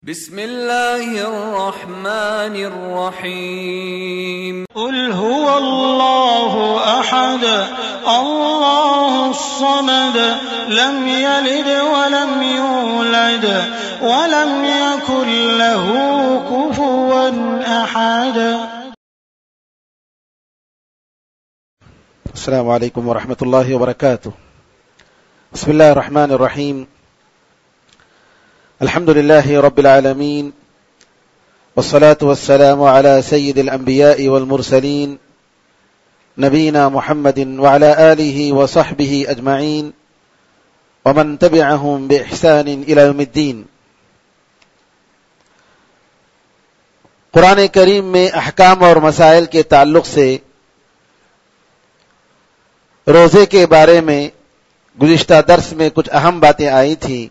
بسم اللہ الرحمن الرحیم قل هو اللہ احد اللہ الصمد لم یلد ولم یولد ولم یکن له کفوا احد۔ السلام علیکم ورحمۃ اللہ وبرکاتہ۔ بسم اللہ الرحمن الرحیم، الحمد للہ رب العالمین، والصلاة والسلام علی سید الانبیاء والمرسلین، نبینا محمد وعلی آلہ وصحبہ اجمعین ومن تبعہم بإحسان الی یوم الدین۔ قرآن کریم میں احکام اور مسائل کے تعلق سے روزے کے بارے میں گزشتہ درس میں کچھ اہم باتیں آئی تھیں۔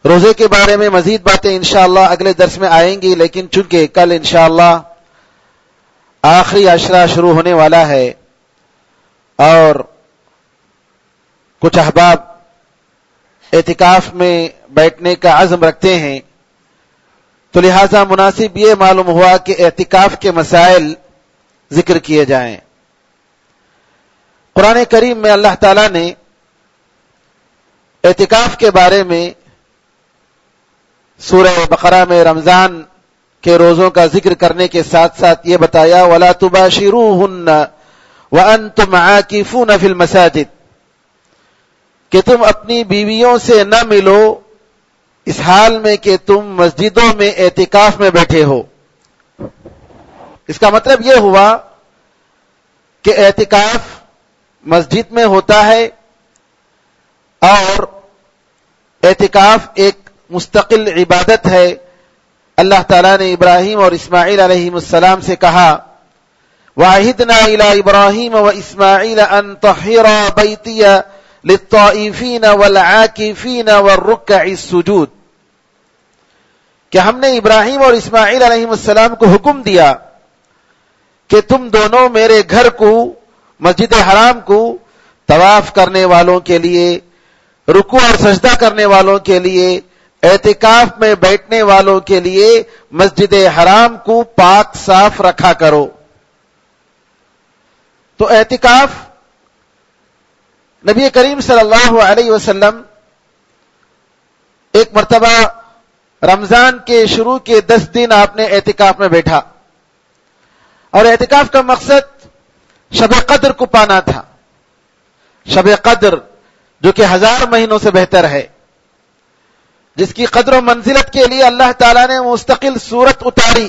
روزے کے بارے میں مزید باتیں انشاءاللہ اگلے درس میں آئیں گی، لیکن چونکہ کل انشاءاللہ آخری عشرہ شروع ہونے والا ہے اور کچھ احباب اعتکاف میں بیٹھنے کا عزم رکھتے ہیں، تو لہذا مناسب یہ معلوم ہوا کہ اعتکاف کے مسائل ذکر کیے جائیں۔ قرآن کریم میں اللہ تعالیٰ نے اعتکاف کے بارے میں سورہ بقرہ میں رمضان کے روزوں کا ذکر کرنے کے ساتھ ساتھ یہ بتایا وَلَا تُبَاشِرُوهُنَّ وَأَنْتُمْ عَاكِفُونَ فِي الْمَسَاجِدِ، کہ تم اپنی بیویوں سے نہ ملو اس حال میں کہ تم مسجدوں میں اعتکاف میں بیٹھے ہو۔ اس کا مطلب یہ ہوا کہ اعتکاف مسجد میں ہوتا ہے اور اعتکاف ایک مستقل عبادت ہے۔ اللہ تعالیٰ نے ابراہیم اور اسماعیل علیہ السلام سے کہا وَعَهِدْنَا إِلَىٰ إِبْرَاهِيمَ وَإِسْمَاعِيلَ أَن طَهِّرَا بَيْتِيَ لِلطَّائِفِينَ وَالْعَاكِفِينَ وَالرُّكَّعِ السُّجُودِ، کہ ہم نے ابراہیم اور اسماعیل علیہ السلام کو حکم دیا کہ تم دونوں میرے گھر کو، مسجد حرام کو طواف کرنے والوں کے لیے، رکوع اور سجدہ کرنے والوں کے لیے، اعتکاف میں بیٹھنے والوں کے لیے مسجد حرام کو پاک صاف رکھا کرو۔ تو اعتکاف نبی کریم صلی اللہ علیہ وسلم ایک مرتبہ رمضان کے شروع کے 10 دن آپ نے اعتکاف میں بیٹھا، اور اعتکاف کا مقصد شب قدر کو پانا تھا۔ شب قدر جو کہ 1000 مہینوں سے بہتر ہے، جس کی قدر و منزلت کے لیے اللہ تعالیٰ نے مستقل سورت اتاری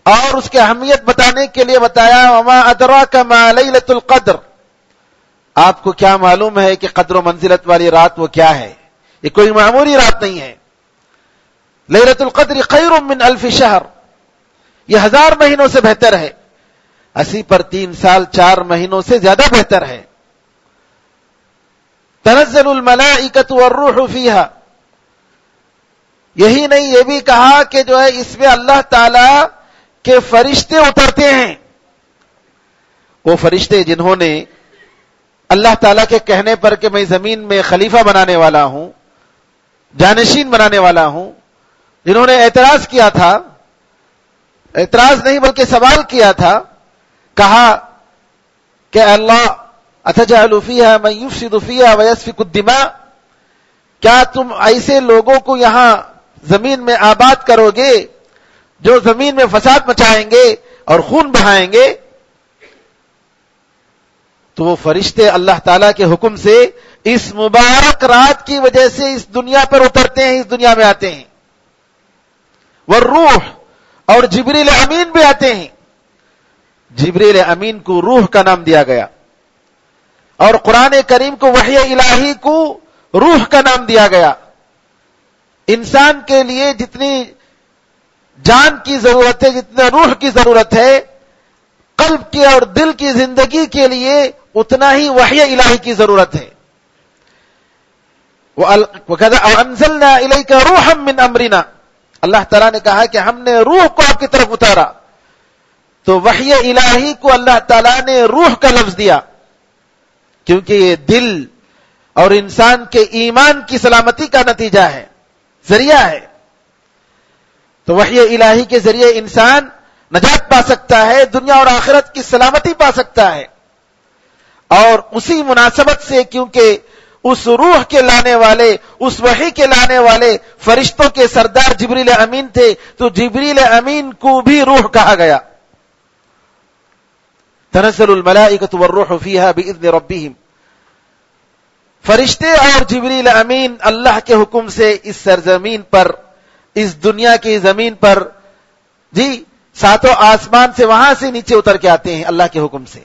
اور اس کی اہمیت بتانے کے لیے بتایا وما ادراک ما لیلۃ القدر، آپ کو کیا معلوم ہے کہ قدر و منزلت والی رات وہ کیا ہے؟ یہ کوئی معمولی رات نہیں ہے۔ لیلۃ القدر خیر من 1000 شہر، یہ 1000 مہینوں سے بہتر ہے، 80 پر 3 سال 4 مہینوں سے زیادہ بہتر ہے۔ تنزل الملائکۃ والروح فیہا، یہی نہیں یہ بھی کہا کہ جو ہے اس میں اللہ تعالی کے فرشتے اترتے ہیں، وہ فرشتے جنہوں نے اللہ تعالیٰ کے کہنے پر کہ میں زمین میں خلیفہ بنانے والا ہوں، جانشین بنانے والا ہوں، جنہوں نے اعتراض کیا تھا، اعتراض نہیں بلکہ سوال کیا تھا، کہا کہ اللہ اتجعل فیہا من یفسد فیہا ویسفک الدماء، کیا تم ایسے لوگوں کو یہاں زمین میں آباد کرو گے جو زمین میں فساد مچائیں گے اور خون بہائیں گے؟ تو وہ فرشتے اللہ تعالیٰ کے حکم سے اس مبارک رات کی وجہ سے اس دنیا پر اترتے ہیں، اس دنیا میں آتے ہیں۔ والروح، اور جبریل امین بھی آتے ہیں۔ جبریل امین کو روح کا نام دیا گیا، اور قرآن کریم کو وحی الہی کو روح کا نام دیا گیا۔ انسان کے لیے جتنی جان کی ضرورت ہے، جتنا روح کی ضرورت ہے، قلب کی اور دل کی زندگی کے لیے اتنا ہی وحی الہی کی ضرورت ہے۔ وَأَنزَلْنَا إِلَيْكَ رُوحًا مِّنْ أَمْرِنَا، اللہ تعالیٰ نے کہا کہ ہم نے روح کو آپ کی طرف اتارا، تو وحی الہی کو اللہ تعالیٰ نے روح کا لفظ دیا، کیونکہ یہ دل اور انسان کے ایمان کی سلامتی کا نتیجہ ہے، ذریعہ ہے. تو وحی الہی کے ذریعے انسان نجات پا سکتا ہے، دنیا اور آخرت کی سلامتی پا سکتا ہے. اور اسی مناسبت سے کیونکہ اس روح کے لانے والے، اس وحی کے لانے والے فرشتوں کے سردار جبریل امین تھے، تو جبریل امین کو بھی روح کہا گیا. تنزل الملائکۃ والروح فیہا باذن ربہم. فرشتے اور جبریل امین اللہ کے حکم سے اس سرزمین پر، اس دنیا کی زمین پر ساتوں آسمان سے وہاں سے نیچے اتر کے آتے ہیں اللہ کے حکم سے.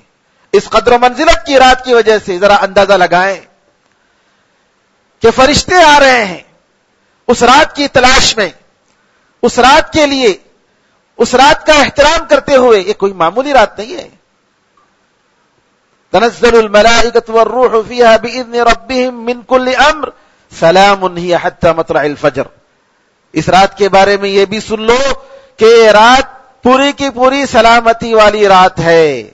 اس قدر و منزلت کی رات کی وجہ سے ذرا اندازہ لگائیں کہ فرشتے آ رہے ہیں اس رات کی تلاش میں، اس رات کے لیے، اس رات کا احترام کرتے ہوئے. یہ کوئی معمولی رات نہیں ہے. تنزل الملائکۃ والروح فیہا باذن ربہم من کل امر سلام ہی حتی مطلع الفجر. اس رات کے بارے میں یہ بھی سن لو کہ یہ رات پوری کی پوری سلامتی والی رات ہے،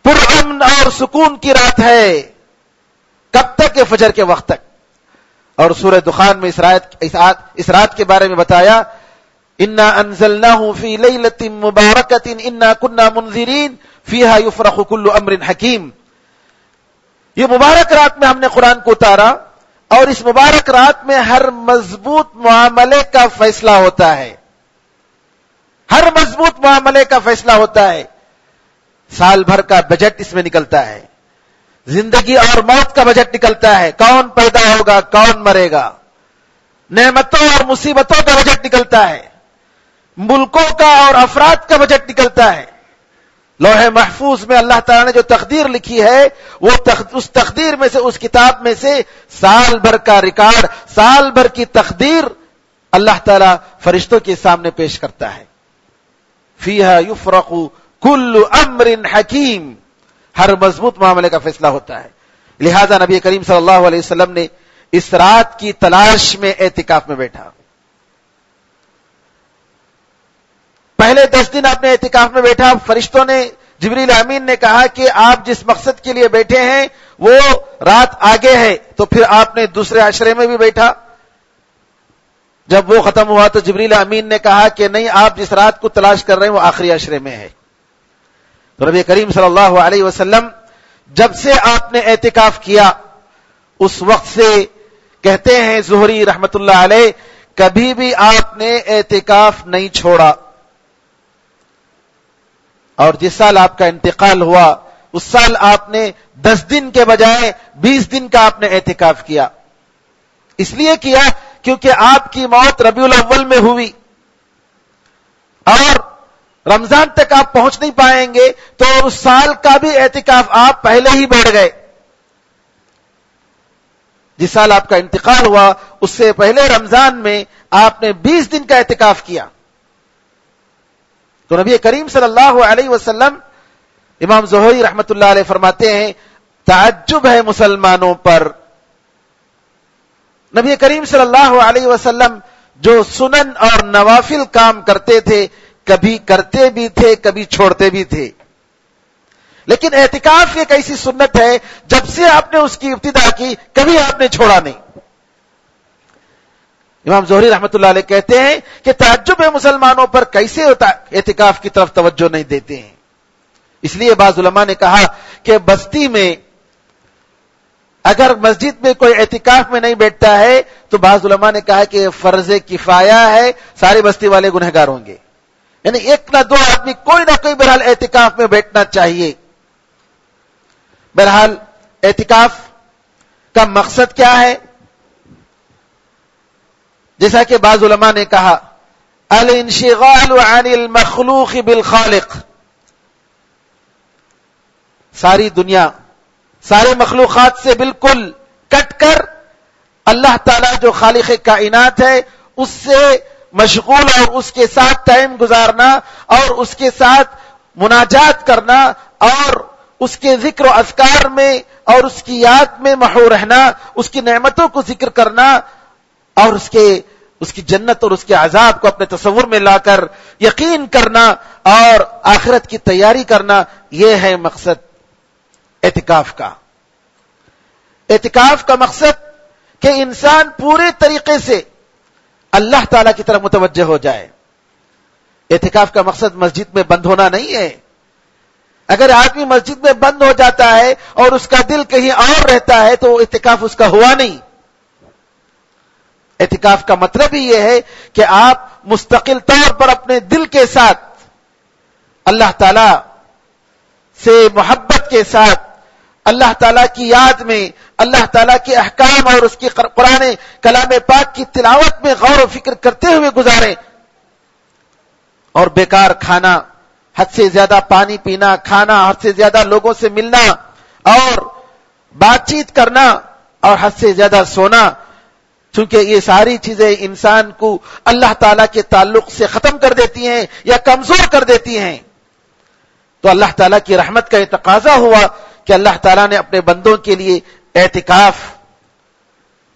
پرامن اور سکون کی رات ہے. کب تک؟ فجر کے وقت تک. اور سورہ دخان میں اس رات کے بارے میں بتایا، انا انزلناہ فی لیلۃ مبارکۃ انا کنا منذرین فیہا یفرق کل امر حکیم. یہ مبارک رات میں ہم نے قرآن کو اتارا، اور اس مبارک رات میں ہر مضبوط معاملے کا فیصلہ ہوتا ہے. ہر مضبوط معاملے کا فیصلہ ہوتا ہے. سال بھر کا بجٹ اس میں نکلتا ہے، زندگی اور موت کا بجٹ نکلتا ہے، کون پیدا ہوگا کون مرے گا، نعمتوں اور مصیبتوں کا بجٹ نکلتا ہے، ملکوں کا اور افراد کا بجٹ نکلتا ہے. لوح محفوظ میں اللہ تعالیٰ نے جو تقدیر لکھی ہے، وہ اس تقدیر میں سے، اس کتاب میں سے سال بھر کا ریکارڈ، سال بھر کی تقدیر اللہ تعالیٰ فرشتوں کے سامنے پیش کرتا ہے. فیہا یفرق کل امر حکیم. ہر مضبوط معاملے کا فیصلہ ہوتا ہے. لہذا نبی کریم صلی اللہ علیہ وسلم نے اس رات کی تلاش میں اعتکاف میں بیٹھا. پہلے 10 دن آپ نے اعتکاف میں بیٹھا. فرشتوں نے، جبریل امین نے کہا کہ آپ جس مقصد کے لیے بیٹھے ہیں وہ رات آگے ہے. تو پھر آپ نے دوسرے عشرے میں بھی بیٹھا. جب وہ ختم ہوا تو جبریل امین نے کہا کہ نہیں، آپ جس رات کو تلاش کر رہے ہیں وہ آخری عشرے میں ہے. تو نبی کریم صلی اللہ علیہ وسلم جب سے آپ نے اعتکاف کیا اس وقت سے کہتے ہیں زہری رحمت اللہ علیہ، کبھی بھی آپ نے اعتکاف نہیں چھوڑا. اور جس سال آپ کا انتقال ہوا اس سال آپ نے 10 دن کے بجائے 20 دن کا آپ نے اعتکاف کیا. اس لیے کیا کیونکہ آپ کی موت ربیع الاول میں ہوئی اور رمضان تک آپ پہنچ نہیں پائیں گے، تو اس سال کا بھی اعتکاف آپ پہلے ہی بیٹھ گئے. جس سال آپ کا انتقال ہوا اس سے پہلے رمضان میں آپ نے 20 دن کا اعتکاف کیا. تو نبی کریم صلی اللہ علیہ وسلم، امام زہری رحمت اللہ علیہ فرماتے ہیں، تعجب ہے مسلمانوں پر. نبی کریم صلی اللہ علیہ وسلم جو سنن اور نوافل کام کرتے تھے، کبھی کرتے بھی تھے کبھی چھوڑتے بھی تھے، لیکن اعتکاف ایک ایسی سنت ہے جب سے آپ نے اس کی ابتدا کی کبھی آپ نے چھوڑا نہیں. امام زہری رحمت اللہ علیہ کہتے ہیں کہ تعجب ہے مسلمانوں پر کیسے اعتکاف کی طرف توجہ نہیں دیتے ہیں. اس لیے بعض علماء نے کہا کہ بستی میں اگر مسجد میں کوئی اعتکاف میں نہیں بیٹھتا ہے تو بعض علماء نے کہا کہ فرض کفایہ ہے، ساری بستی والے گنہگار ہوں گے. یعنی 1 نہ 2 آدمی کوئی نہ کوئی بہرحال اعتکاف میں بیٹھنا چاہیے. بہرحال اعتکاف کا مقصد کیا ہے؟ جیسا کہ بعض علماء نے کہا، الانشغال عن المخلوق بالخالق. ساری دنیا، سارے مخلوقات سے بالکل کٹ کر اللہ تعالیٰ جو خالق کائنات ہے اس سے مشغول اور اس کے ساتھ ٹائم گزارنا اور اس کے ساتھ مناجات کرنا اور اس کے ذکر و اذکار میں اور اس کی یاد میں محو رہنا، اس کی نعمتوں کو ذکر کرنا اور اس کی جنت اور اس کے عذاب کو اپنے تصور میں لا کر یقین کرنا اور آخرت کی تیاری کرنا، یہ ہے مقصد اعتکاف کا. اعتکاف کا مقصد کہ انسان پورے طریقے سے اللہ تعالی کی طرف متوجہ ہو جائے. اعتکاف کا مقصد مسجد میں بند ہونا نہیں ہے. اگر آدمی مسجد میں بند ہو جاتا ہے اور اس کا دل کہیں اور رہتا ہے تو اعتکاف اس کا ہوا نہیں. اعتکاف کا مطلب ہی یہ ہے کہ آپ مستقل طور پر اپنے دل کے ساتھ اللہ تعالی سے محبت کے ساتھ اللہ تعالیٰ کی یاد میں اللہ تعالیٰ کے احکام اور اس کی قرآن کلام پاک کی تلاوت میں غور و فکر کرتے ہوئے گزاریں. اور بیکار کھانا، حد سے زیادہ پانی پینا، کھانا، حد سے زیادہ لوگوں سے ملنا اور بات چیت کرنا اور حد سے زیادہ سونا، چونکہ یہ ساری چیزیں انسان کو اللہ تعالیٰ کے تعلق سے ختم کر دیتی ہیں یا کمزور کر دیتی ہیں. تو اللہ تعالیٰ کی رحمت کا یہ تقاضا ہوا کہ اللہ تعالیٰ نے اپنے بندوں کے لیے اعتکاف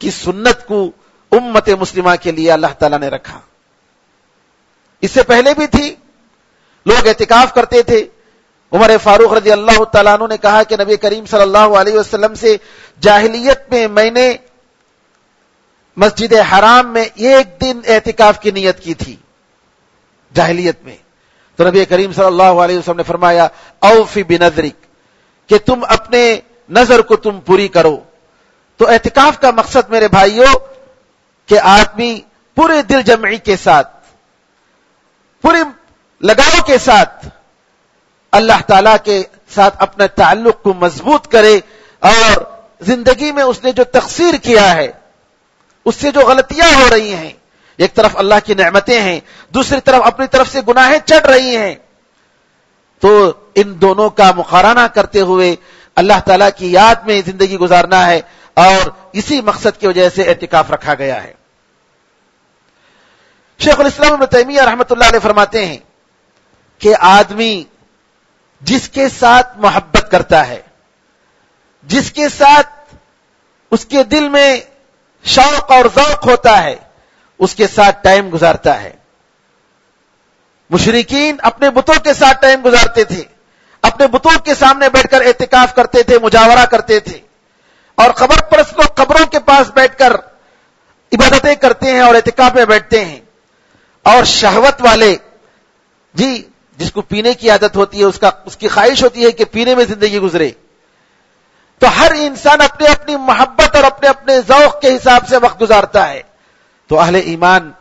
کی سنت کو امت مسلمہ کے لیے اللہ تعالیٰ نے رکھا. اس سے پہلے بھی تھی، لوگ اعتکاف کرتے تھے. عمر فاروق رضی اللہ تعالیٰ عنہ نے کہا کہ نبی کریم صلی اللہ علیہ وسلم سے جاہلیت میں نے مسجد حرام میں ایک دن اعتکاف کی نیت کی تھی جاہلیت میں. تو نبی کریم صلی اللہ علیہ وسلم نے فرمایا اوفی بنذرک، کہ تم اپنے نظر کو تم پوری کرو. تو اعتکاف کا مقصد میرے بھائیوں کہ آدمی پورے دل جمعی کے ساتھ، پورے لگاؤ کے ساتھ اللہ تعالی کے ساتھ اپنے تعلق کو مضبوط کرے اور زندگی میں اس نے جو تقصیر کیا ہے، اس سے جو غلطیاں ہو رہی ہیں، ایک طرف اللہ کی نعمتیں ہیں، دوسری طرف اپنی طرف سے گناہیں چڑھ رہی ہیں، تو ان دونوں کا مقارنہ کرتے ہوئے اللہ تعالیٰ کی یاد میں زندگی گزارنا ہے، اور اسی مقصد کی وجہ سے اعتکاف رکھا گیا ہے. شیخ الاسلام ابن تیمیہ رحمۃ اللہ علیہ فرماتے ہیں کہ آدمی جس کے ساتھ محبت کرتا ہے، جس کے ساتھ اس کے دل میں شوق اور ذوق ہوتا ہے، اس کے ساتھ ٹائم گزارتا ہے. مشرکین اپنے بتوں کے ساتھ ٹائم گزارتے تھے، اپنے بتوں کے سامنے بیٹھ کر اعتکاف کرتے تھے، مجاورہ کرتے تھے. اور قبر پرست لوگ قبروں کے پاس بیٹھ کر عبادتیں کرتے ہیں اور اعتکاف میں بیٹھتے ہیں. اور شہوت والے جس کو پینے کی عادت ہوتی ہے، اس کی خواہش ہوتی ہے کہ پینے میں زندگی گزرے. تو ہر انسان اپنی اپنی محبت اور اپنے اپنے ذوق کے حساب سے وقت گزارتا ہے. تو اہل ایمان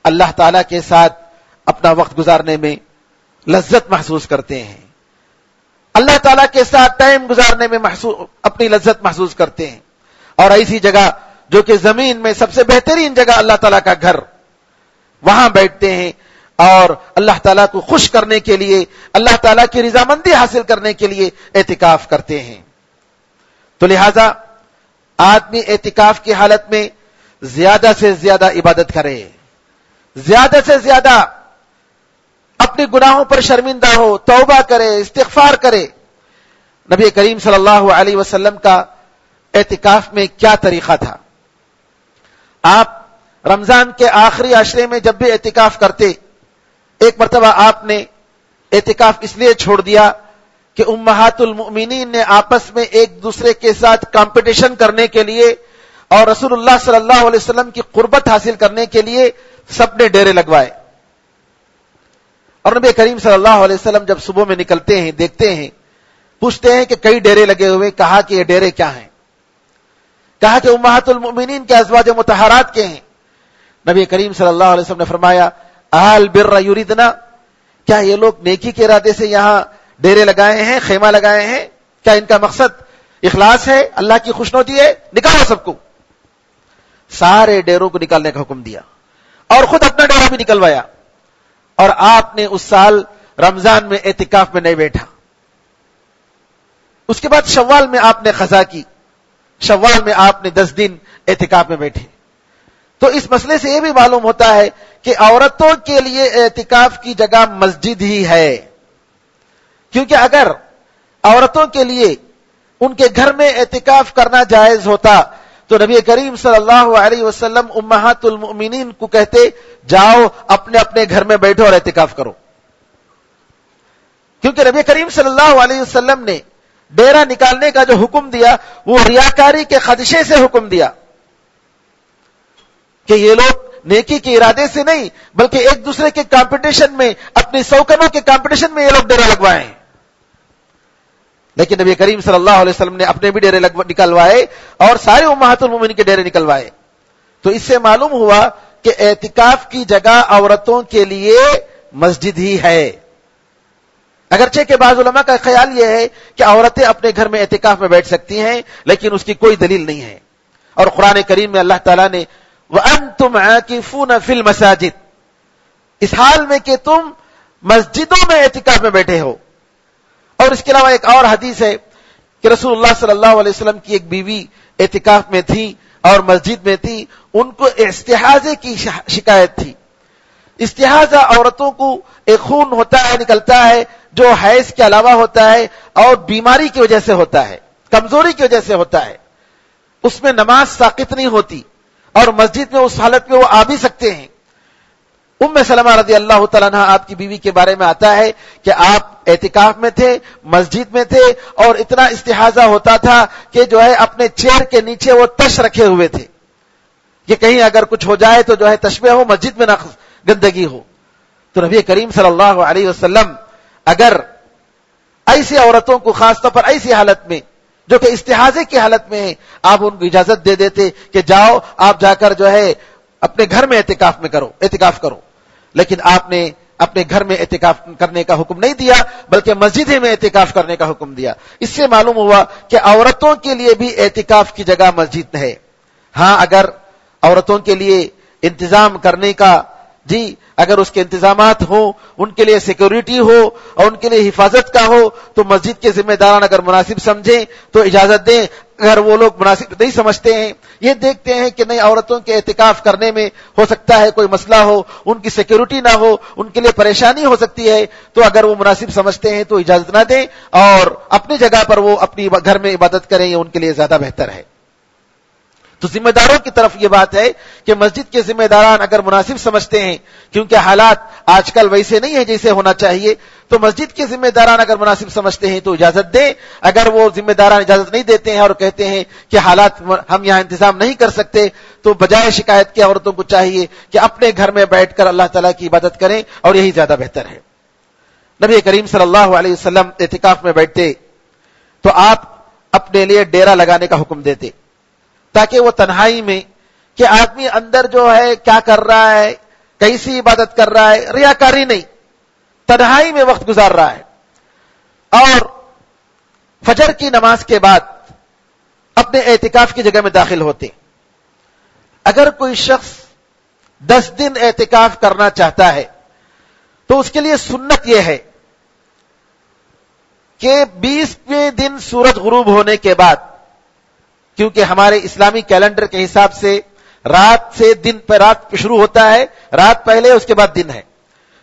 اللہ تعالی کے ساتھ اپنا وقت گزارنے میں لذت محسوس کرتے ہیں، اللہ تعالیٰ کے ساتھ ٹائم گزارنے میں اپنی لذت محسوس کرتے ہیں. اور ایسی جگہ جو کہ زمین میں سب سے بہترین جگہ اللہ تعالیٰ کا گھر، وہاں بیٹھتے ہیں اور اللہ تعالیٰ کو خوش کرنے کے لیے، اللہ تعالیٰ کی رضامندی حاصل کرنے کے لیے اعتکاف کرتے ہیں. تو لہذا آدمی اعتکاف کی حالت میں زیادہ سے زیادہ عبادت کرے، زیادہ سے زیادہ اپنے گناہوں پر شرمندہ ہو، توبہ کرے، استغفار کرے. نبی کریم صلی اللہ علیہ وسلم کا اعتکاف میں کیا طریقہ تھا؟ آپ رمضان کے آخری عشرے میں جب بھی اعتکاف کرتے، ایک مرتبہ آپ نے اعتکاف اس لیے چھوڑ دیا کہ امہات المؤمنین نے آپس میں ایک دوسرے کے ساتھ کمپٹیشن کرنے کے لیے اور رسول اللہ صلی اللہ علیہ وسلم کی قربت حاصل کرنے کے لیے سب نے ڈیرے لگوائے. اور نبی کریم صلی اللہ علیہ وسلم جب صبح میں نکلتے ہیں، دیکھتے ہیں، پوچھتے ہیں کہ کئی ڈیرے لگے ہوئے. کہا کہ یہ ڈیرے کیا ہیں؟ کہا کہ امہات المؤمنین کے ازواج مطہرات کے ہیں. نبی کریم صلی اللہ علیہ وسلم نے فرمایا اہل بر یریدنا، کیا یہ لوگ نیکی کے ارادے سے یہاں ڈیرے لگائے ہیں، خیمہ لگائے ہیں؟ کیا ان کا مقصد اخلاص ہے، اللہ کی خوشنودی ہے؟ نکالو سب کو. سارے ڈیروں کو نکالنے کا حکم دیا اور خود اپنا ڈیرا بھی نکلوایا. اور آپ نے اس سال رمضان میں اعتکاف میں نہیں بیٹھا. اس کے بعد شوال میں آپ نے قضا کی، شوال میں آپ نے 10 دن اعتکاف میں بیٹھے. تو اس مسئلے سے یہ بھی معلوم ہوتا ہے کہ عورتوں کے لیے اعتکاف کی جگہ مسجد ہی ہے. کیونکہ اگر عورتوں کے لیے ان کے گھر میں اعتکاف کرنا جائز ہوتا تو نبی کریم صلی اللہ علیہ وسلم امہات المؤمنین کو کہتے جاؤ اپنے اپنے گھر میں بیٹھو اور اعتکاف کرو. کیونکہ نبی کریم صلی اللہ علیہ وسلم نے ڈیرا نکالنے کا جو حکم دیا وہ ریاکاری کے خدشے سے حکم دیا کہ یہ لوگ نیکی کے ارادے سے نہیں بلکہ ایک دوسرے کے کمپٹیشن میں، اپنی سوکنوں کے کمپٹیشن میں یہ لوگ ڈیرا لگوائے ہیں. لیکن نبی کریم صلی اللہ علیہ وسلم نے اپنے بھی ڈیرے نکلوائے اور سارے امہات المومنین کے ڈیرے نکلوائے. تو اس سے معلوم ہوا کہ اعتکاف کی جگہ عورتوں کے لیے مسجد ہی ہے. اگرچہ کہ بعض علماء کا خیال یہ ہے کہ عورتیں اپنے گھر میں اعتکاف میں بیٹھ سکتی ہیں، لیکن اس کی کوئی دلیل نہیں ہے. اور قرآن کریم میں اللہ تعالیٰ نے وَأَنْتُمْ عَاكِفُونَ فِي الْمَسَاجِدِ، اس حال میں کہ تم مسجدوں میں اعتکاف میں بیٹھے ہو. اور اس کے علاوہ ایک اور حدیث ہے کہ رسول اللہ صلی اللہ علیہ وسلم کی ایک بیوی اعتکاف میں تھی اور مسجد میں تھی، ان کو استحاضے کی شکایت تھی. استحاضہ عورتوں کو ایک خون ہوتا ہے، نکلتا ہے، جو حیض کے علاوہ ہوتا ہے اور بیماری کی وجہ سے ہوتا ہے، کمزوری کی وجہ سے ہوتا ہے. اس میں نماز ساقط نہیں ہوتی اور مسجد میں اس حالت میں وہ آ بھی سکتے ہیں. ام سلمہ رضی اللہ تعالیٰ عنہ آپ کی بیوی کے بارے میں آتا ہے کہ آپ اعتکاف میں تھے، مسجد میں تھے، اور اتنا استحاضہ ہوتا تھا کہ جو ہے اپنے چیئر کے نیچے وہ تش رکھے ہوئے تھے کہ کہیں اگر کچھ ہو جائے تو جو ہے تشبیہ ہو، مسجد میں نہ گندگی ہو. تو نبی کریم صلی اللہ علیہ وسلم اگر ایسی عورتوں کو خاص طور پر ایسی حالت میں جو کہ استحاضے کی حالت میں ہے، آپ ان کو اجازت دے دیتے کہ جاؤ آپ جا کر جو ہے اپنے گھر میں اعتکاف کرو. لیکن آپ نے اپنے گھر میں اعتکاف کرنے کا حکم نہیں دیا بلکہ مسجد میں اعتکاف کرنے کا حکم دیا. اس سے معلوم ہوا کہ عورتوں کے لیے بھی اعتکاف کی جگہ مسجد ہے. ہاں اگر عورتوں کے لیے انتظام کرنے کا اگر اس کے انتظامات ہوں، ان کے لیے سیکیورٹی ہو اور ان کے لیے حفاظت کا ہو تو مسجد کے ذمہ داران اگر مناسب سمجھیں تو اجازت دیں. اگر وہ لوگ مناسب نہیں سمجھتے ہیں، یہ دیکھتے ہیں کہ نہیں عورتوں کے اعتکاف کرنے میں ہو سکتا ہے کوئی مسئلہ ہو، ان کی سیکیورٹی نہ ہو، ان کے لیے پریشانی ہو سکتی ہے، تو اگر وہ مناسب سمجھتے ہیں تو اجازت نہ دیں اور اپنی جگہ پر وہ اپنی گھر میں عبادت کریں، یہ ان کے لیے زیادہ بہتر ہے. تو ذمہ داروں کی طرف یہ بات ہے کہ مسجد کے ذمہ داران اگر مناسب سمجھتے ہیں، کیونکہ حالات آج کل ویسے نہیں ہیں جیسے ہونا چاہیے، تو مسجد کے ذمہ داران اگر مناسب سمجھتے ہیں تو اجازت دیں. اگر وہ ذمہ داران اجازت نہیں دیتے ہیں اور کہتے ہیں کہ حالات ہم یہاں انتظام نہیں کر سکتے، تو بجائے شکایت کے عورتوں کو چاہیے کہ اپنے گھر میں بیٹھ کر اللہ تعالیٰ کی عبادت کریں، اور یہی زیادہ بہتر ہے. نبی کریم صلی اللہ علیہ وسلم اعتکاف میں بیٹھتے تو آپ اپنے لیے ڈیرا لگانے کا حکم دیتے تاکہ وہ تنہائی میں کہ آدمی اندر جو ہے کیا کر رہا ہے، کیسی عبادت کر رہا ہے، ریاکاری نہیں، تنہائی میں وقت گزار رہا ہے. اور فجر کی نماز کے بعد اپنے اعتکاف کی جگہ میں داخل ہوتے. اگر کوئی شخص 10 دن اعتکاف کرنا چاہتا ہے تو اس کے لیے سنت یہ ہے کہ 20ویں دن سورج غروب ہونے کے بعد، کیونکہ ہمارے اسلامی کیلنڈر کے حساب سے رات سے دن پہ رات شروع ہوتا ہے، رات پہلے اس کے بعد دن ہے،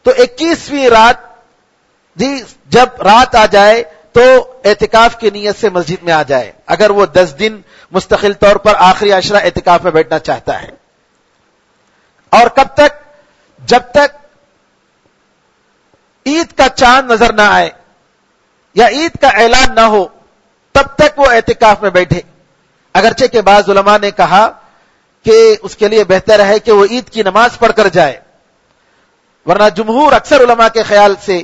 تو 21ویں رات جب رات آ جائے تو اعتکاف کی نیت سے مسجد میں آ جائے، اگر وہ 10 دن مستقل طور پر آخری عشرہ اعتکاف میں بیٹھنا چاہتا ہے. اور کب تک؟ جب تک عید کا چاند نظر نہ آئے یا عید کا اعلان نہ ہو تب تک وہ اعتکاف میں بیٹھے. اگرچہ کہ بعض علماء نے کہا کہ اس کے لیے بہتر ہے کہ وہ عید کی نماز پڑھ کر جائے، ورنہ جمہور اکثر علماء کے خیال سے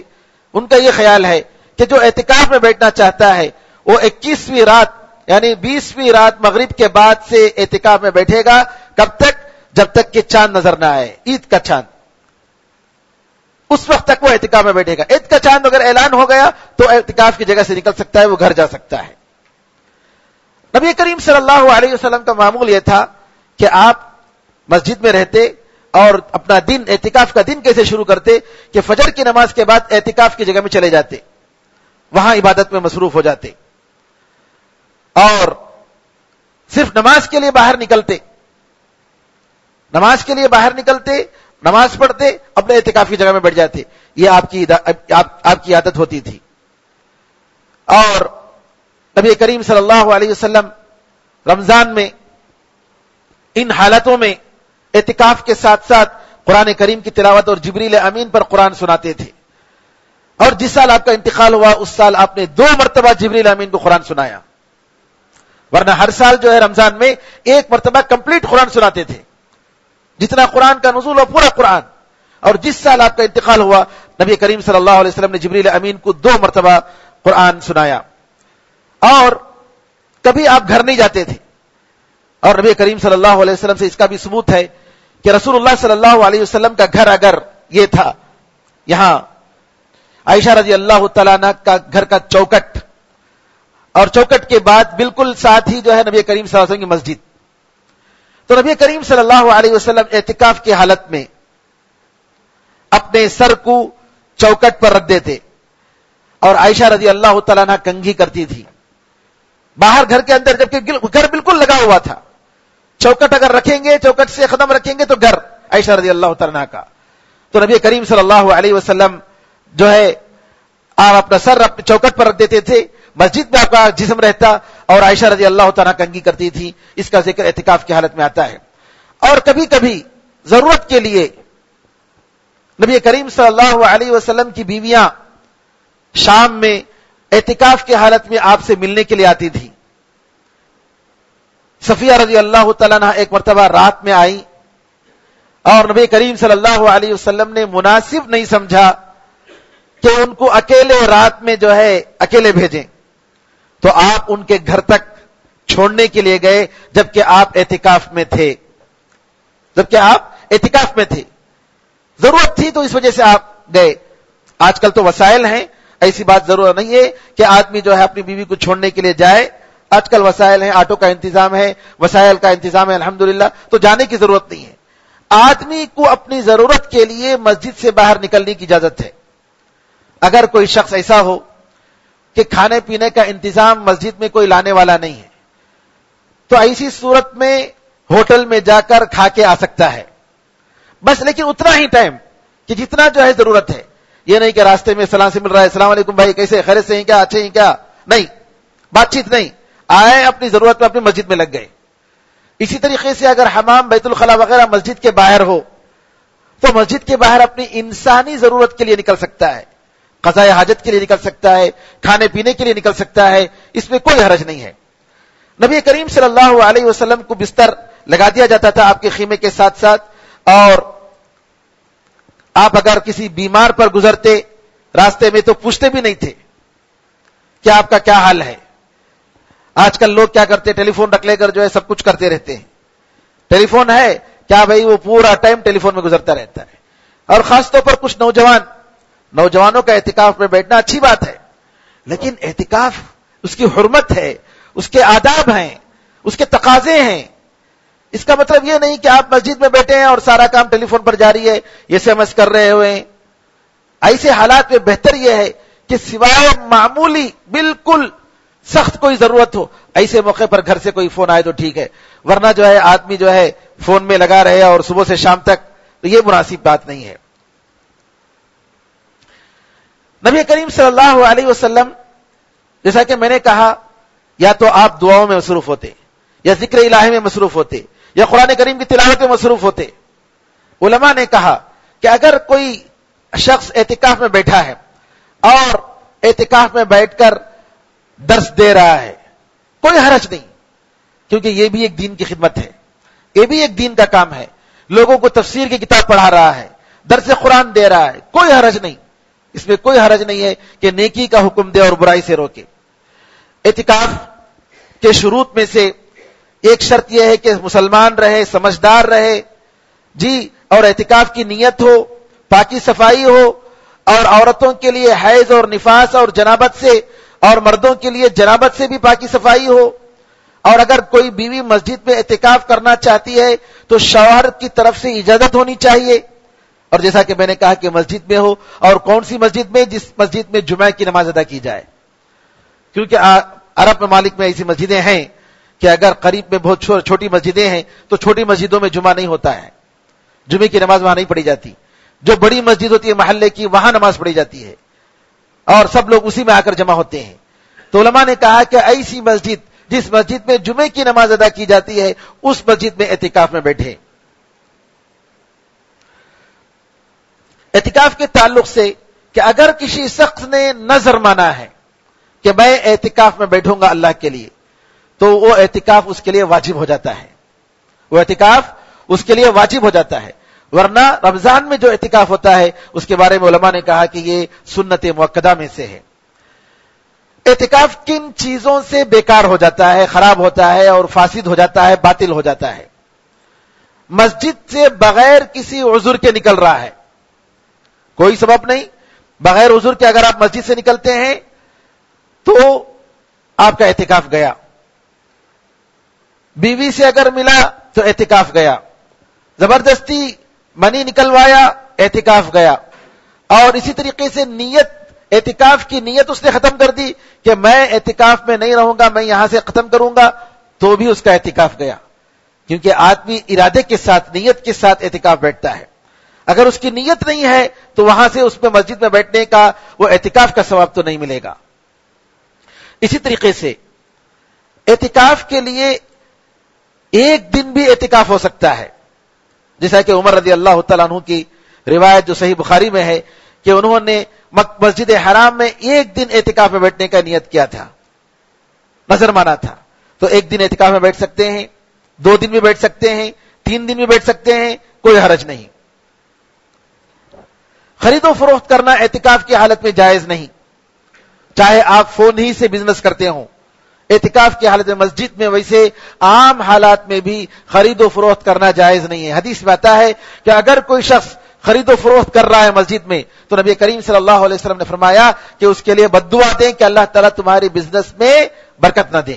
ان کا یہ خیال ہے کہ جو اعتکاف میں بیٹھنا چاہتا ہے وہ 21ویں رات یعنی 20ویں رات مغرب کے بعد سے اعتکاف میں بیٹھے گا. کب تک؟ جب تک کہ چاند نظر نہ آئے، عید کا چاند، اس وقت تک وہ اعتکاف میں بیٹھے گا. عید کا چاند اگر اعلان ہو گیا تو اعتکاف کی جگہ سے نکل سکتا ہے، وہ گھر جا سکتا ہے. نبی کریم صلی اللہ علیہ وسلم کا معمول یہ تھا کہ آپ مسجد میں رہتے اور اپنا دن، اعتکاف کا دن کیسے شروع کرتے کہ فجر کی نماز کے بعد اعتکاف کی جگہ میں چلے جاتے، وہاں عبادت میں مصروف ہو جاتے اور صرف نماز کے لیے باہر نکلتے، نماز پڑھتے، اپنے اعتکاف کی جگہ میں بیٹھ جاتے. یہ آپ کی عادت ہوتی تھی. اور نبی کریم صلی اللہ علیہ وسلم رمضان میں ان حالتوں میں اعتکاف کے ساتھ ساتھ قرآن کریم کی تلاوت اور جبریل امین پر قرآن سناتے تھے. اور جس سال آپ کا انتقال ہوا اس سال آپ نے 2 مرتبہ جبریل امین کو قرآن سنایا، ورنہ ہر سال جو ہے رمضان میں 1 مرتبہ کمپلیٹ قرآن سناتے تھے، جتنا قرآن کا نزول ہو پورا قرآن۔ اور جس سال آپ کا انتقال ہوا نبی کریم صلی اللہ علیہ وسلم نے جبریل امین کو 2 مرتبہ قرآن سنایا، اور کبھی آپ گھر نہیں جاتے تھے۔ اور نبی کریم صلی اللہ علیہ وسلم سے اس کا بھی ثبوت ہے کہ رسول اللہ صلی اللہ علیہ وسلم کا گھر اگر یہ تھا، یہاں عائشہ رضی اللہ تعالیٰ عنہ کا گھر کا چوکٹ، اور چوکٹ کے بعد بالکل ساتھ ہی جو ہے نبی کریم صلی اللہ علیہ وسلم کی مسجد، تو نبی کریم صلی اللہ علیہ وسلم اعتکاف کی حالت میں اپنے سر کو چوکٹ پر رکھ دیتے، اور عائشہ رضی اللہ تعالیٰ عنہ کنگھی کرتی تھی باہر گھر کے اندر، جبکہ گھر بالکل لگا ہوا تھا۔ چوکٹ اگر رکھیں گے، چوکٹ سے قدم رکھیں گے تو گھر عائشہ رضی اللہ تعالیٰ عنہ کا، تو نبی کریم صلی اللہ علیہ وسلم جو ہے آپ اپنا سر اپنے چوکٹ پر رکھ دیتے تھے، مسجد میں آپ کا جسم رہتا، اور عائشہ رضی اللہ تعالیٰ کنگھی کرتی تھی۔ اس کا ذکر اعتکاف کی حالت میں آتا ہے۔ اور کبھی کبھی ضرورت کے لیے نبی کریم صلی اللہ علیہ وسلم کی بیویاں شام میں اعتکاف کی حالت میں آپ سے ملنے کے لیے آتی تھی۔ صفیہ رضی اللہ تعالیٰ عنہ ایک مرتبہ رات میں آئی، اور نبی کریم صلی اللہ علیہ وسلم نے مناسب نہیں سمجھا کہ ان کو اکیلے رات میں جو ہے اکیلے بھیجیں، تو آپ ان کے گھر تک چھوڑنے کے لیے گئے، جبکہ آپ اعتکاف میں تھے، ضرورت تھی تو اس وجہ سے آپ گئے۔ آج کل تو وسائل ہیں، ایسی بات ضرور نہیں ہے کہ آدمی جو ہے اپنی بیوی کو چھوڑنے کے لیے جائے، آج کل وسائل ہیں، آٹو کا انتظام ہے، وسائل کا انتظام ہے الحمدللہ، تو جانے کی ضرورت نہیں ہے۔ آدمی کو اپنی ضرورت کے لیے مسجد سے باہر نکلنے کی اجازت ہے۔ اگر کوئی شخص ایسا ہو کہ کھانے پینے کا انتظام مسجد میں کوئی لانے والا نہیں ہے، تو ایسی صورت میں ہوٹل میں جا کر کھا کے آ سکتا ہے، بس لیکن اتنا ہی ٹائم کہ جتنا جو ہے ضرورت ہے۔ یہ نہیں کہ راستے میں سلام سے مل رہا ہے، السلام علیکم بھائی کیسے، خیریت سے ہیں کیا، اچھے ہیں کیا، نہیں، بات چیت نہیں، آئے اپنی ضرورت میں اپنی مسجد میں لگ گئے۔ اسی طریقے سے اگر حمام، بیت الخلاء وغیرہ مسجد کے باہر ہو تو مسجد کے باہر اپنی انسانی ضرورت کے لیے نکل سکتا ہے، قضاء حاجت کے لیے نکل سکتا ہے، کھانے پینے کے لیے نکل سکتا ہے، اس میں کوئی حرج نہیں ہے۔ نبی کریم صلی اللہ علیہ وسلم کو بستر لگا دیا جاتا تھا آپ کے خیمے کے ساتھ ساتھ، اور آپ اگر کسی بیمار پر گزرتے راستے میں تو پوچھتے بھی نہیں تھے کہ آپ کا کیا حال ہے۔ آج کل لوگ کیا کرتے، ٹیلی فون رکھ لے کر جو ہے سب کچھ کرتے رہتے ہیں، ٹیلی فون ہے کیا بھائی، وہ پورا ٹائم ٹیلی فون میں گزرتا رہتا ہے۔ اور خاص طور پر کچھ نوجوانوں کا اعتکاف میں بیٹھنا اچھی بات ہے، لیکن اعتکاف اس کی حرمت ہے، اس کے آداب ہیں، اس کے تقاضے ہیں۔ اس کا مطلب یہ نہیں کہ آپ مسجد میں بیٹھے ہیں اور سارا کام ٹیلی فون پر جاری ہے، ایس ایم ایس کر رہے ہوئے ہیں۔ ایسے حالات میں بہتر یہ ہے کہ سوائے معمولی بالکل سخت کوئی ضرورت ہو، ایسے موقع پر گھر سے کوئی فون آئے تو ٹھیک ہے، ورنہ جو ہے آدمی جو ہے فون میں لگا رہے اور صبح سے شام تک، تو یہ مناسب بات نہیں ہے۔ نبی کریم صلی اللہ علیہ وسلم جیسا کہ میں نے کہا، یا تو آپ دعاؤں میں مصروف ہوتے، یا ذکر الہی میں مصروف ہوتے، یا قرآن کریم کی تلاوت میں مصروف ہوتے۔ علماء نے کہا کہ اگر کوئی شخص اعتکاف میں بیٹھا ہے اور اعتکاف میں بیٹھ کر درس دے رہا ہے، کوئی حرج نہیں، کیونکہ یہ بھی ایک دین کی خدمت ہے، یہ بھی ایک دین کا کام ہے، لوگوں کو تفسیر کی کتاب پڑھا رہا ہے، درس قرآن دے رہا ہے، کوئی حرج نہیں، اس میں کوئی حرج نہیں ہے کہ نیکی کا حکم دے اور برائی سے روکے۔ اعتکاف کے شروط میں سے ایک شرط یہ ہے کہ مسلمان رہے، سمجھدار رہے، جی، اور اعتکاف کی نیت ہو، پاکی صفائی ہو، اور عورتوں کے لیے حیض اور نفاس اور جنابت سے، اور مردوں کے لیے جنابت سے بھی پاکی صفائی ہو۔ اور اگر کوئی بیوی مسجد میں اعتکاف کرنا چاہتی ہے تو شوہر کی طرف سے اجازت ہونی چاہیے، اور جیسا کہ میں نے کہا کہ مسجد میں ہو، اور کون سی مسجد میں، جس مسجد میں جمعہ کی نماز ادا کی جائے، کیونکہ عرب ممالک میں ایسی مسجدیں ہیں کہ اگر قریب میں بہت چھوٹی مسجدیں ہیں تو چھوٹی مسجدوں میں جمعہ نہیں ہوتا ہے، جمعے کی نماز وہاں نہیں پڑھی جاتی، جو بڑی مسجد ہوتی ہے محلے کی وہاں نماز پڑھی جاتی ہے، اور سب لوگ اسی میں آ کر جمع ہوتے ہیں۔ تو علماء نے کہا کہ ایسی مسجد جس مسجد میں جمعے کی نماز ادا کی جاتی ہے اس مسجد میں اعتکاف میں بیٹھے۔ اعتکاف کے تعلق سے کہ اگر کسی شخص نے نظر مانا ہے کہ میں اعتکاف میں بیٹھوں گا اللہ کے لیے، تو وہ اعتکاف اس کے لیے واجب ہو جاتا ہے، وہ اعتکاف اس کے لیے واجب ہو جاتا ہے۔ ورنہ رمضان میں جو اعتکاف ہوتا ہے اس کے بارے میں علماء نے کہا کہ یہ سنت مؤکدہ میں سے ہے۔ اعتکاف کن چیزوں سے بیکار ہو جاتا ہے، خراب ہوتا ہے اور فاسد ہو جاتا ہے، باطل ہو جاتا ہے؟ مسجد سے بغیر کسی عذر کے نکل رہا ہے، کوئی سبب نہیں، بغیر عذر کے اگر آپ مسجد سے نکلتے ہیں تو آپ کا اعتکاف گیا۔ بیوی سے اگر ملا تو اعتکاف گیا، زبردستی منی نکلوایا اعتکاف گیا، اور اسی طریقے سے نیت، اعتکاف کی نیت اس نے ختم کر دی کہ میں اعتکاف میں نہیں رہوں گا، میں یہاں سے ختم کروں گا، تو بھی اس کا اعتکاف گیا، کیونکہ آدمی ارادے کے ساتھ، نیت کے ساتھ اعتکاف بیٹھتا ہے۔ اگر اس کی نیت نہیں ہے تو وہاں سے اس میں مسجد میں بیٹھنے کا، وہ اعتکاف کا ثواب تو نہیں ملے گا۔ اسی طریقے سے اعتکاف کے لیے ایک دن بھی اعتکاف ہو سکتا ہے، جیسا کہ عمر رضی اللہ تعالیٰ عنہ کی روایت جو صحیح بخاری میں ہے کہ انہوں نے مسجد حرام میں ایک دن اعتکاف میں بیٹھنے کا نیت کیا تھا، نظر مانا تھا، تو ایک دن اعتکاف میں بیٹھ سکتے ہیں، 2 دن بھی بیٹھ سکتے ہیں، 3 دن بھی بیٹھ سکتے ہیں، کوئی حرج نہیں۔ خرید و فروخت کرنا اعتکاف کی حالت میں جائز نہیں، چاہے آپ فون ہی سے بزنس کرتے ہوں، اعتکاف کی حالت میں مسجد میں ویسے عام حالات میں بھی خرید و فروخت کرنا جائز نہیں ہے۔ حدیث میں آتا ہے کہ اگر کوئی شخص خرید و فروخت کر رہا ہے مسجد میں تو نبی کریم صلی اللہ علیہ وسلم نے فرمایا کہ اس کے لیے بد دعا دیں کہ اللہ تعالیٰ تمہاری بزنس میں برکت نہ دے،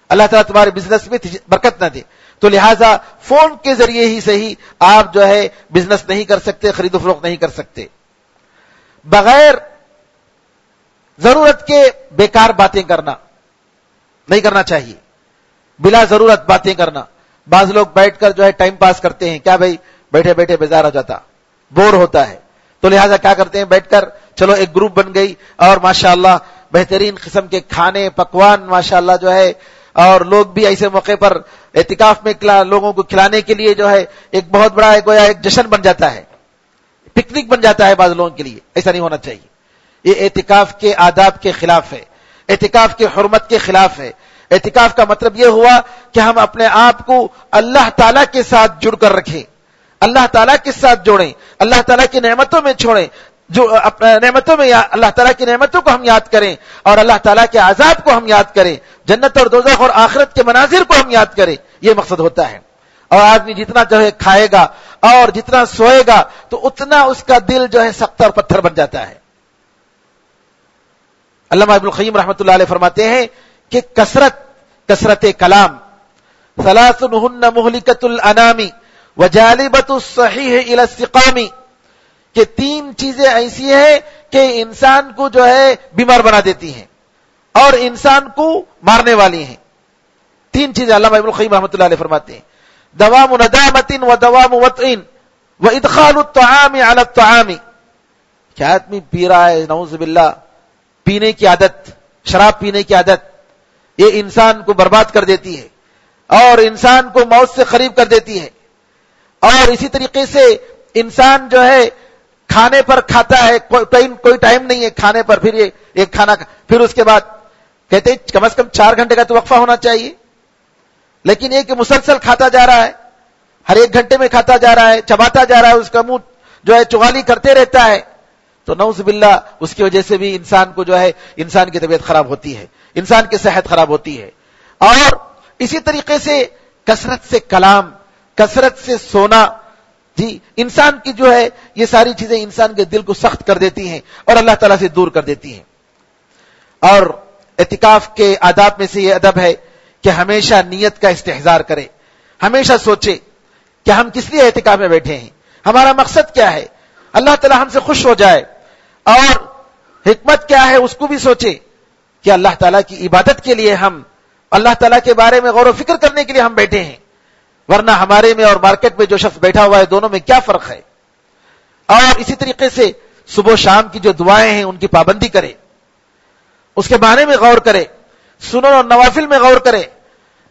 اللہ تعالیٰ تمہارے بزنس میں برکت نہ دے۔ تو لہٰذا فون کے ذریعے ہی صحیح آپ جو ہے بزنس نہیں کر سکتے، خرید و فروخت نہیں کر سکتے۔ بغیر ضرورت کے بیکار باتیں کرنا نہیں کرنا چاہیے، بلا ضرورت باتیں کرنا۔ بعض لوگ بیٹھ کر جو ہے ٹائم پاس کرتے ہیں، کیا بھائی بیٹھے بیٹھے بیزار ہو جاتا، بور ہوتا ہے، تو لہٰذا کیا کرتے ہیں، بیٹھ کر چلو ایک گروپ بن گئی اور ماشاءاللہ بہترین قسم کے کھانے پکوان ماشاءاللہ جو ہے، اور لوگ بھی ایسے موقع پر اعتکاف میں لوگوں کو کھلانے کے لیے جو ہے ایک بہت بڑا گویا ایک جشن بن جاتا ہے، پکنک بن جاتا ہے بعض لوگوں کے لیے۔ ایسا نہیں ہونا چاہیے، یہ اعتکاف کے آداب کے خلاف ہے، اعتکاف کی حرمت کے خلاف ہے۔ اعتکاف کا مطلب یہ ہوا کہ ہم اپنے آپ کو اللہ تعالیٰ کے ساتھ جڑ کر رکھیں، اللہ تعالیٰ کے ساتھ جوڑیں، اللہ تعالیٰ کی نعمتوں میں چھوڑیں، جو نعمتوں میں اللہ تعالیٰ کی نعمتوں کو ہم یاد کریں اور اللہ تعالیٰ کے عذاب کو ہم یاد کریں، جنت اور دوزخ اور آخرت کے مناظر کو ہم یاد کریں، یہ مقصد ہوتا ہے۔ اور آدمی جتنا جو ہے کھائے گا اور جتنا سوئے گا تو اتنا اس کا دل جو ہے سخت اور پتھر بن جاتا ہے۔ علامہ ابن القیم رحمۃ اللہ علیہ فرماتے ہیں کہ کثرت کلام ثلاث ہن مہلکۃ الانام وجالبۃ الصحیح الی السقام، کہ 3 چیزیں ایسی ہیں کہ انسان کو جو ہے بیمار بنا دیتی ہیں اور انسان کو مارنے والی ہیں۔ 3 چیزیں علامہ ابن القیم رحمۃ اللہ علیہ فرماتے ہیں، دوام ندامۃ ودوام وطئ وادخال الطعام علی الطعام، کیا آدمی پی رہا ہے نعوذ باللہ، پینے کی عادت، شراب پینے کی عادت، یہ انسان کو برباد کر دیتی ہے اور انسان کو موت سے قریب کر دیتی ہے۔ اور اسی طریقے سے انسان جو ہے کھانے پر کھاتا ہے، کوئی ٹائم نہیں ہے کھانے پر، پھر یہ کھانا، پھر اس کے بعد کہتے ہیں کم از کم 4 گھنٹے کا تو وقفہ ہونا چاہیے، لیکن یہ کہ مسلسل کھاتا جا رہا ہے، ہر 1 گھنٹے میں کھاتا جا رہا ہے، چباتا جا رہا ہے، اس کا منہ جو ہے چغالی کرتے رہتا ہے، تو نعوذ باللہ اس کی وجہ سے بھی انسان کو جو ہے انسان کی طبیعت خراب ہوتی ہے، انسان کی صحت خراب ہوتی ہے۔ اور اسی طریقے سے کثرت سے کلام، کثرت سے سونا، جی انسان کی جو ہے یہ ساری چیزیں انسان کے دل کو سخت کر دیتی ہیں اور اللہ تعالیٰ سے دور کر دیتی ہیں۔ اور اعتکاف کے آداب میں سے یہ ادب ہے کہ ہمیشہ نیت کا استحضار کرے، ہمیشہ سوچے کہ ہم کس لیے اعتکاف میں بیٹھے ہیں، ہمارا مقصد کیا ہے، اللہ تعالیٰ ہم سے خوش ہو جائے، اور حکمت کیا ہے اس کو بھی سوچے کہ اللہ تعالیٰ کی عبادت کے لیے ہم اللہ تعالیٰ کے بارے میں غور و فکر کرنے کے لیے ہم بیٹھے ہیں، ورنہ ہمارے میں اور مارکیٹ میں جو شخص بیٹھا ہوا ہے دونوں میں کیا فرق ہے۔ اور اسی طریقے سے صبح و شام کی جو دعائیں ہیں ان کی پابندی کرے، اس کے معنی میں غور کرے، سنن اور نوافل میں غور کرے۔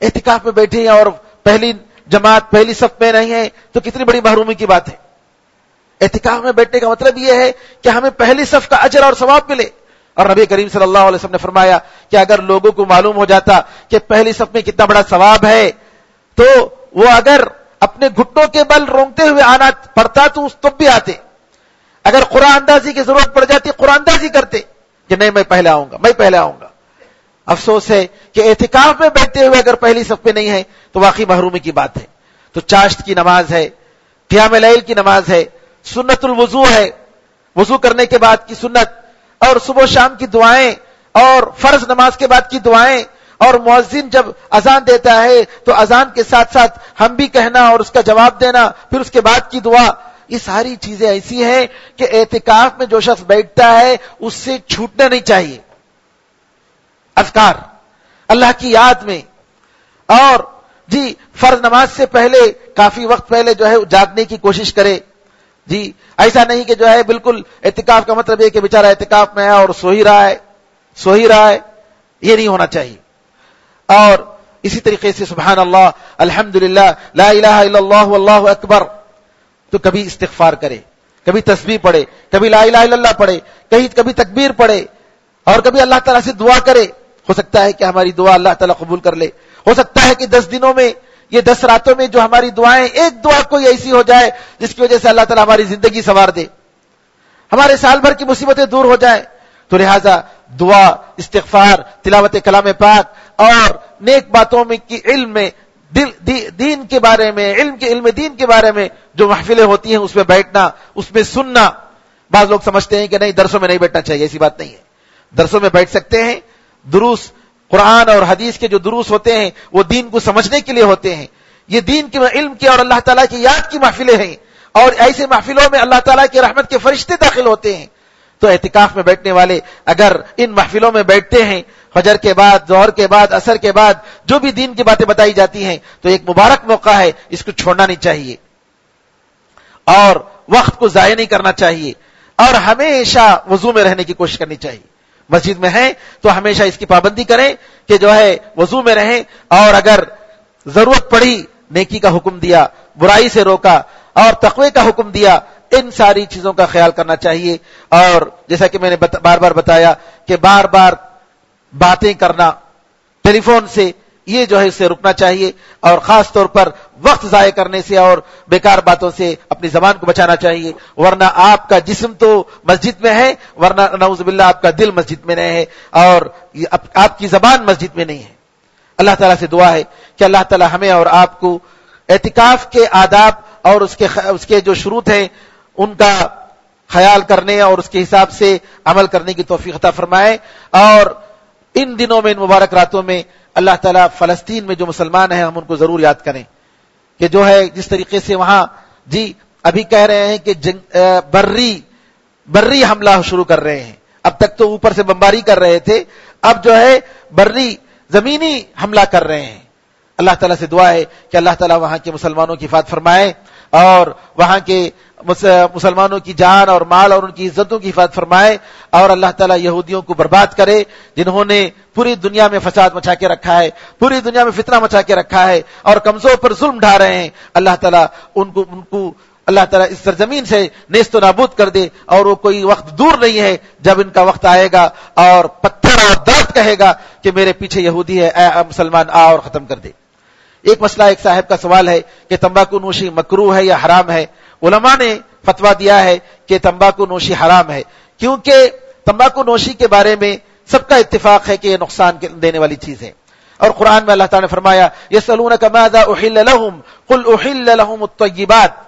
اعتکاف میں بیٹھے ہیں اور پہلی جماعت پہلی صف میں نہیں ہے تو کتنی بڑی محرومی کی بات ہے۔ اعتکاف میں بیٹھنے کا مطلب یہ ہے کہ ہمیں پہلی صف کا اجر اور ثواب ملے. اور نبی کریم صلی اللہ علیہ وسلم نے فرمایا کہ اگر لوگوں کو معلوم ہو جاتا کہ پہلی صف میں کتنا بڑا ثواب ہے تو وہ اگر اپنے گھٹنوں کے بل رونگتے ہوئے آنا پڑتا تو اس تب بھی آتے. اگر قرآن اندازی کی ضرورت پڑ جاتی قرآن اندازی کرتے کہ نہیں میں پہلے آؤں گا میں پہلے آؤں گا. افسوس ہے کہ اعتکاف میں بیٹھتے ہوئے اگر پہلی صف پہ نہیں ہے تو واقعی محرومی کی بات ہے. تو چاشت کی نماز ہے, قیام لیل کی نماز ہے, سنت الوضو ہے, وضو کرنے کے بعد کی سنت, اور صبح و شام کی دعائیں, اور فرض نماز کے بعد کی دعائیں, اور مؤذن جب اذان دیتا ہے تو اذان کے ساتھ ساتھ ہم بھی کہنا اور اس کا جواب دینا, پھر اس کے بعد کی دعا. یہ ساری چیزیں ایسی ہیں کہ اعتکاف میں جو شخص بیٹھتا ہے اس سے چھوٹنا نہیں چاہیے. اذکار, اللہ کی یاد میں, اور جی فرض نماز سے پہلے کافی وقت پہلے جو ہے جاگنے کی کوشش کرے. جی ایسا نہیں کہ جو ہے بالکل اعتکاف کا مطلب یہ کہ بیچارہ اعتکاف میں ہے اور سو ہی رہا ہے, یہ نہیں ہونا چاہیے. اور اسی طریقے سے سبحان اللہ, الحمدللہ, لا الہ الا اللہ واللہ اکبر, تو کبھی استغفار کرے, کبھی تسبیح پڑھے, کبھی لا الہ الا اللہ پڑھے, کبھی تکبیر پڑھے, اور کبھی اللہ تعالیٰ سے دعا کرے. ہو سکتا ہے کہ ہماری دعا اللہ تعالیٰ قبول کر لے. ہو سکتا ہے کہ 10 دنوں میں, یہ 10 راتوں میں جو ہماری دعائیں, ایک دعا کوئی ایسی ہو جائے جس کی وجہ سے اللہ تعالیٰ ہماری زندگی سنوار دے, ہمارے سال بھر کی مصیبتیں دور ہو جائیں. تو لہذا دعا, استغفار, تلاوت کلام پاک اور نیک باتوں میں کی علم میں دین کے بارے میں, علم دین کے بارے میں جو محفلیں ہوتی ہیں اس میں بیٹھنا, اس میں سننا. بعض لوگ سمجھتے ہیں کہ نہیں درسوں میں نہیں بیٹھنا چاہیے, ایسی بات نہیں ہے. درسوں میں بیٹھ سکتے ہیں. دروس, قرآن اور حدیث کے جو دروس ہوتے ہیں وہ دین کو سمجھنے کے لیے ہوتے ہیں. یہ دین کے علم کے اور اللہ تعالیٰ کی یاد کی محفلیں ہیں, اور ایسے محفلوں میں اللہ تعالیٰ کی رحمت کے فرشتے داخل ہوتے ہیں. تو اعتکاف میں بیٹھنے والے اگر ان محفلوں میں بیٹھتے ہیں, فجر کے بعد, ظہر کے بعد, عصر کے بعد جو بھی دین کی باتیں بتائی جاتی ہیں, تو ایک مبارک موقع ہے, اس کو چھوڑنا نہیں چاہیے اور وقت کو ضائع نہیں کرنا چاہیے, اور ہمیشہ وضو میں رہنے کی کوشش کرنی چاہیے. مسجد میں ہیں تو ہمیشہ اس کی پابندی کریں کہ جو ہے وضو میں رہیں, اور اگر ضرورت پڑی نیکی کا حکم دیا, برائی سے روکا, اور تقوی کا حکم دیا, ان ساری چیزوں کا خیال کرنا چاہیے. اور جیسا کہ میں نے بار بار بتایا کہ بار بار باتیں کرنا ٹیلی فون سے, یہ جو ہے اس سے رکنا چاہیے, اور خاص طور پر وقت ضائع کرنے سے اور بیکار باتوں سے اپنی زبان کو بچانا چاہیے. ورنہ آپ کا جسم تو مسجد میں ہے, ورنہ نعوذ باللہ آپ کا دل مسجد میں نہیں ہے, اور آپ کی زبان مسجد میں نہیں ہے. اللہ تعالیٰ سے دعا ہے کہ اللہ تعالیٰ ہمیں اور آپ کو اعتکاف کے آداب اور اس کے جو شروط ہیں ان کا خیال کرنے اور اس کے حساب سے عمل کرنے کی توفیق عطا فرمائے. اور ان دنوں میں, ان مبارک راتوں میں اللہ تعالیٰ فلسطین میں جو مسلمان ہیں ہم ان کو ضرور یاد کریں کہ جو ہے جس طریقے سے وہاں جی ابھی کہہ رہے ہیں کہ بری حملہ شروع کر رہے ہیں. اب تک تو اوپر سے بمباری کر رہے تھے, اب جو ہے زمینی حملہ کر رہے ہیں. اللہ تعالیٰ سے دعا ہے کہ اللہ تعالیٰ وہاں کے مسلمانوں کی حفاظت فرمائے, اور وہاں کے مسلمانوں کی جان اور مال اور ان کی عزتوں کی حفاظت فرمائے, اور اللہ تعالیٰ یہودیوں کو برباد کرے جنہوں نے پوری دنیا میں فساد مچا کے رکھا ہے, پوری دنیا میں فتنہ مچا کے رکھا ہے, اور کمزور پر ظلم ڈھا رہے ہیں. اللہ تعالیٰ ان کو اللہ تعالیٰ اس سرزمین سے نیست و نابود کر دے, اور وہ کوئی وقت دور نہیں ہے جب ان کا وقت آئے گا اور پتھر اور درد کہے گا کہ میرے پیچھے یہودی ہے, اے مسلمان آ اور ختم کر دے. ایک مسئلہ ایک صاحب کا سوال ہے کہ تمباکو نوشی مکروہ ہے یا حرام ہے. علماء نے فتویٰ دیا ہے کہ تمباکو نوشی حرام ہے, کیونکہ تمباکو نوشی کے بارے میں سب کا اتفاق ہے کہ یہ نقصان دینے والی چیز ہے. اور قرآن میں اللہ تعالیٰ نے فرمایا یسألونک ماذا احل لهم قل احل لهم الطیبات.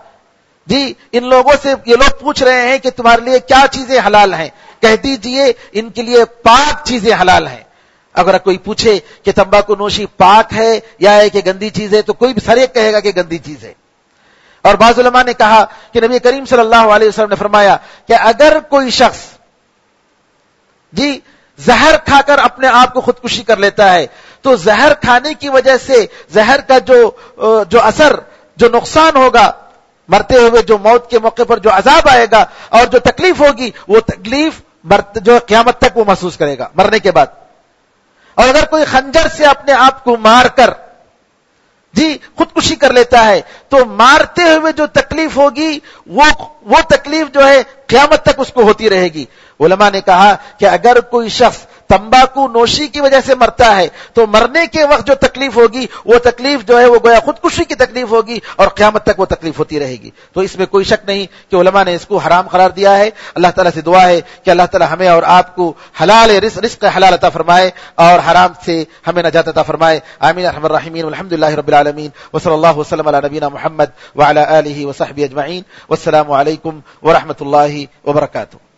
جی ان لوگوں سے یہ لوگ پوچھ رہے ہیں کہ تمہارے لیے کیا چیزیں حلال ہیں, کہہ دیجئے ان کے لیے پاک چیزیں حلال ہیں. اگر کوئی پوچھے کہ تمباکو نوشی پاک ہے یا ہے کہ گندی چیز ہے, تو کوئی بھی سر ایک کہے گا کہ گندی چیز ہے. اور بعض علماء نے کہا کہ نبی کریم صلی اللہ علیہ وسلم نے فرمایا کہ اگر کوئی شخص جی زہر کھا کر اپنے آپ کو خودکشی کر لیتا ہے, تو زہر کھانے کی وجہ سے زہر کا جو اثر, جو نقصان ہوگا, مرتے ہوئے جو موت کے موقع پر جو عذاب آئے گا اور جو تکلیف ہوگی, وہ تکلیف جو قیامت تک وہ محسوس کرے گا مرنے کے بعد. اور اگر کوئی خنجر سے اپنے آپ کو مار کر جی خودکشی کر لیتا ہے تو مارتے ہوئے جو تکلیف ہوگی وہ تکلیف جو ہے قیامت تک اس کو ہوتی رہے گی. علماء نے کہا کہ اگر کوئی شخص تمباکو نوشی کی وجہ سے مرتا ہے تو مرنے کے وقت جو تکلیف ہوگی وہ تکلیف جو ہے وہ گویا خودکشی کی تکلیف ہوگی اور قیامت تک وہ تکلیف ہوتی رہے گی. تو اس میں کوئی شک نہیں کہ علماء نے اس کو حرام قرار دیا ہے. اللہ تعالیٰ سے دعا ہے کہ اللہ تعالیٰ ہمیں اور آپ کو حلال رزق حلال عطا فرمائے اور حرام سے ہمیں نجات عطا فرمائے. آمین ارحم الراحمین والحمدللہ رب العالمین وصلی اللہ وسلم علی نبینا محمد وعلی آلہ وصحبہ اجمعین. والسلام علیکم ورحمۃ اللہ وبرکاتہ.